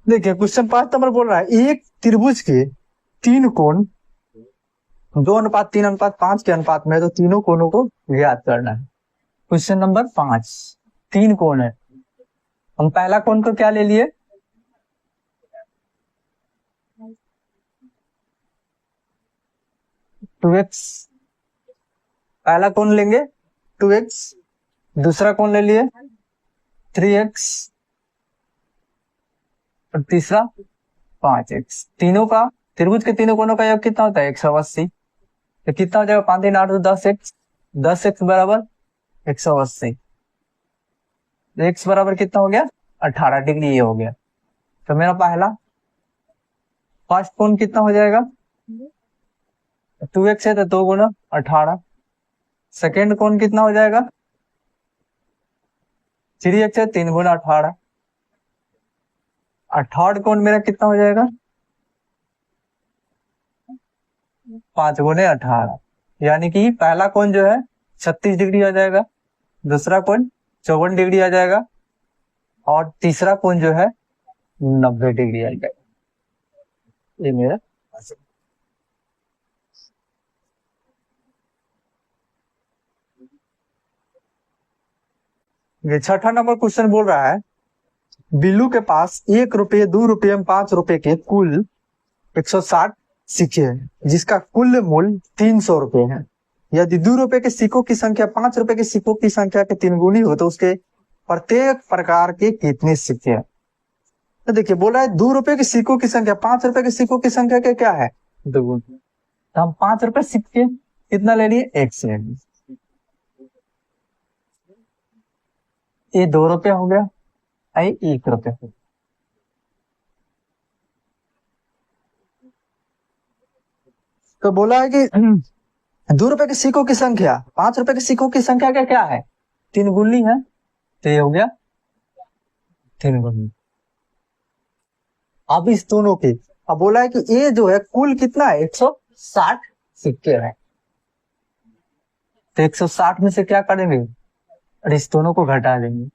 देखिए question 5 number बोल रहा है एक त्रिभुज के तीन कोण 2:3:5 के अनुपात में है, तो तीनों कोणों को ज्ञात करना है। क्वेश्चन नंबर 5, तीन कोण है। हम पहला कोण को क्या ले लिए? 2x। पहला कोण लेंगे 2x, दूसरा कोण ले लिए 3x और तीसरा 5x। तीनों का त्रिभुज के तीनों कोणों का योग कितना होता है? 180। तो कितना हो जाएगा? 5 3 8 10x। 10x बराबर 180। x बराबर कितना हो गया? 18 डिग्री ये हो गया। तो मेरा पहला फर्स्ट कोण कितना हो जाएगा? 2x है तो 2 गुना 18। सेकेंड कोण कितना हो जाएगा? 3x है 3 गुना 18। और थर्ड कोण मेरा कितना हो जाएगा? 5 गुने 18। यानी कि पहला कोण जो है 36 डिग्री आ जाएगा, दूसरा कोण 54 डिग्री आ जाएगा और तीसरा कोण जो है 90 डिग्री आ जाएगा। ये मेरा ये छठा नंबर क्वेश्चन बोल रहा है बिल्लू के पास 1 रुपये 2 रुपये एवं 5 रुपये के कुल 160 सिक्के हैं, जिसका कुल मूल्य 300 रुपये है। यदि 2 रुपये के सिक्कों की संख्या 5 रुपये के सिक्कों की संख्या के 3 गुनी हो तो उसके प्रत्येक प्रकार के कितने सिक्के हैं? तो देखिए बोला है 2 रुपये के सिक्कों की संख्या 5 रुपये के सिक्कों की संख्या के क्या है? 2 तो हम 5 रुपये सिक्के कितना ले लिए? 1 से ले लिए। ये 2 रुपये हो गया, आई 1 रुपये। तो बोला है कि 2 रुपये के सिक्कों की संख्या 5 रुपये के सिक्कों की संख्या का क्या है? 3 गुनी है, तो ये हो गया 3 गुनी। अब इस दोनों की अब बोला है कि ये जो है कुल कितना है? 160 सिक्के है। तो 160 में से क्या करेंगे? और इस दोनों को घटा देंगे,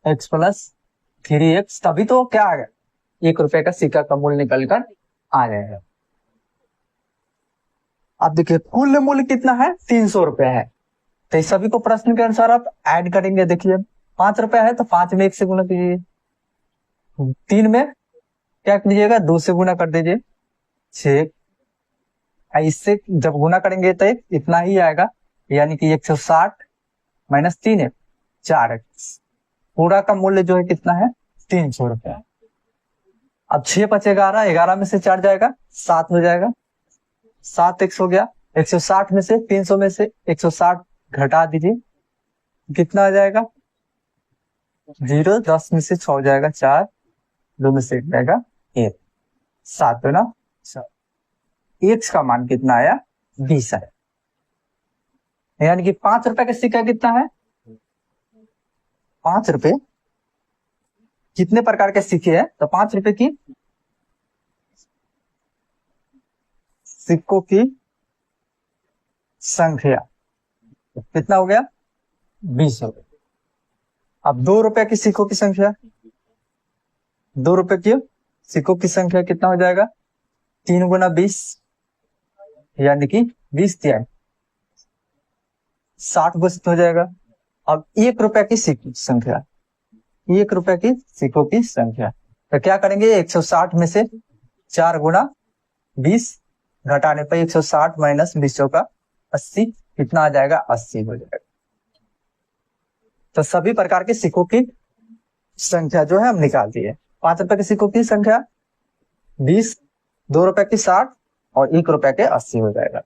x प्लस 3x, तभी तो क्या आ गया? 1 रुपये का सिक्का का मूल्य निकलकर आ जाएगा। अब देखिए कुल मूल्य कितना है? 300 रुपये है। तो इस सभी को प्रश्न के अनुसार आप ऐड करेंगे। देखिए 5 रुपये है तो 5 में 1 से गुना कीजिए, 3 में क्या कीजिएगा? 2 से गुना कर दीजिए, 6। इससे जब गुना करेंगे तो इतना ही आएगा, यानी कि 160 माइनस 3 है 4x। पूरा का मूल्य जो है कितना है? 300 रुपये। अब 6 5 11, 11 में से 4 जाएगा 7 हो जाएगा, 7x हो गया। 160 में से 300 में से 160 घटा दीजिए, कितना आ जाएगा? 0। 10 में से 6 हो जाएगा 4, 2 में से 1 जाएगा 1, 7 है ना। x का मान कितना आया? 20 है। यानी कि 5 रुपए का सिक्का कितना है? 5 रुपए कितने प्रकार के सिक्के हैं? तो 5 रुपए की सिक्कों की संख्या कितना हो गया? 20 हो गया। अब 2 रुपए की सिक्कों की संख्या, 2 रुपए की सिक्कों की संख्या कितना हो जाएगा? 3 गुना 20, यानी कि 20 दिया 60 हो जाएगा। अब 1 रुपए की सिक्कों की संख्या, 1 रुपए की सिक्कों की संख्या, तो क्या करेंगे? 160 में से 4 गुना 20 घटाने पर 160 माइनस 20 का 80, कितना आ जाएगा? 80 हो जाएगा। तो सभी प्रकार के सिक्कों की संख्या जो है हम निकाल दिए। 5 रुपए के सिक्कों की संख्या 20, 2 रुपए की 60 और 1 रुपए के 80 हो जाएगा।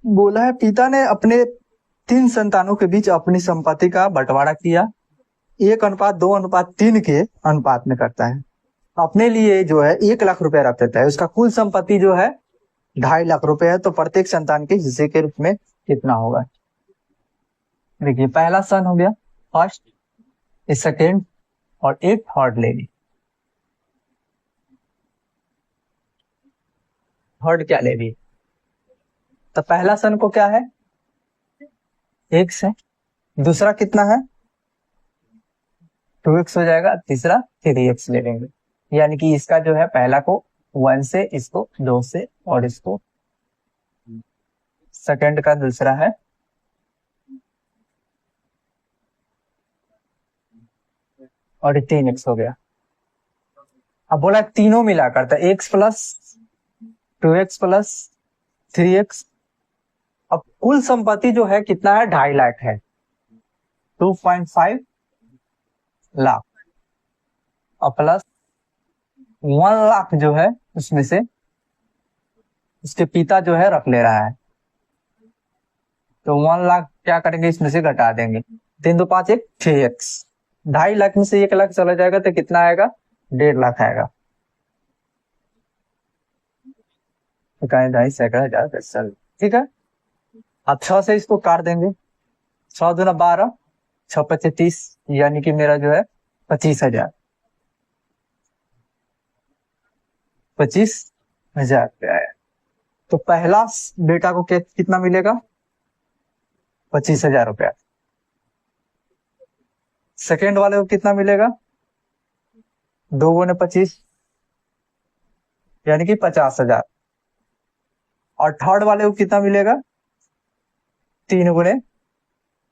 बोला है पिता ने अपने 3 संतानों के बीच अपनी संपत्ति का बंटवारा किया, 1:2:3 के अनुपात में करता है। अपने लिए जो है 1 लाख रुपए रख देता है, उसका कुल संपत्ति जो है 2.5 लाख रुपए है, तो प्रत्येक संतान के हिस्से के रूप में कितना होगा? देखिए पहला सन हो गया फर्स्ट, सेकेंड और एक थर्ड ले ली। थर्ड क्या ले ली? तो पहला सन को क्या है? 1 से, दूसरा कितना है? 2x हो जाएगा, तीसरा 3x ले लेंगे। यानी कि इसका जो है पहला को 1 से, इसको 2 से, और इसको सेकंड का दूसरा है और ये 3x हो गया। अब बोला तीनों मिलाकर, तो x plus 2x plus 3x। अब कुल संपत्ति जो है कितना है, 2.5 लाख है, 2.5 लाख, और प्लस 1 लाख जो है उसमें से उसके पिता जो है रख ले रहा है, तो 1 लाख क्या करेंगे, इसमें से घटा देंगे। 3 2 5 1 6x, 2.5 लाख में से 1 लाख चला जाएगा तो कितना आएगा, 1.5 लाख आएगा। तो कहें 2.5 सैकड़ा 1000, ठीक है। अब 6 से इसको काट देंगे, 6 दूना 12, 6 पच्चीस 30, यानी कि मेरा जो है 25,000, 25,000 रुपया है। तो पहला बेटा को कितना मिलेगा, 25,000 रुपया। सेकेंड वाले को कितना मिलेगा, 2 गुने 25, यानी कि 50,000। और थर्ड वाले को कितना मिलेगा, 3 गुने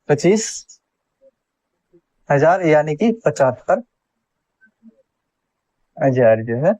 25,000, यानी कि 75,000 जो है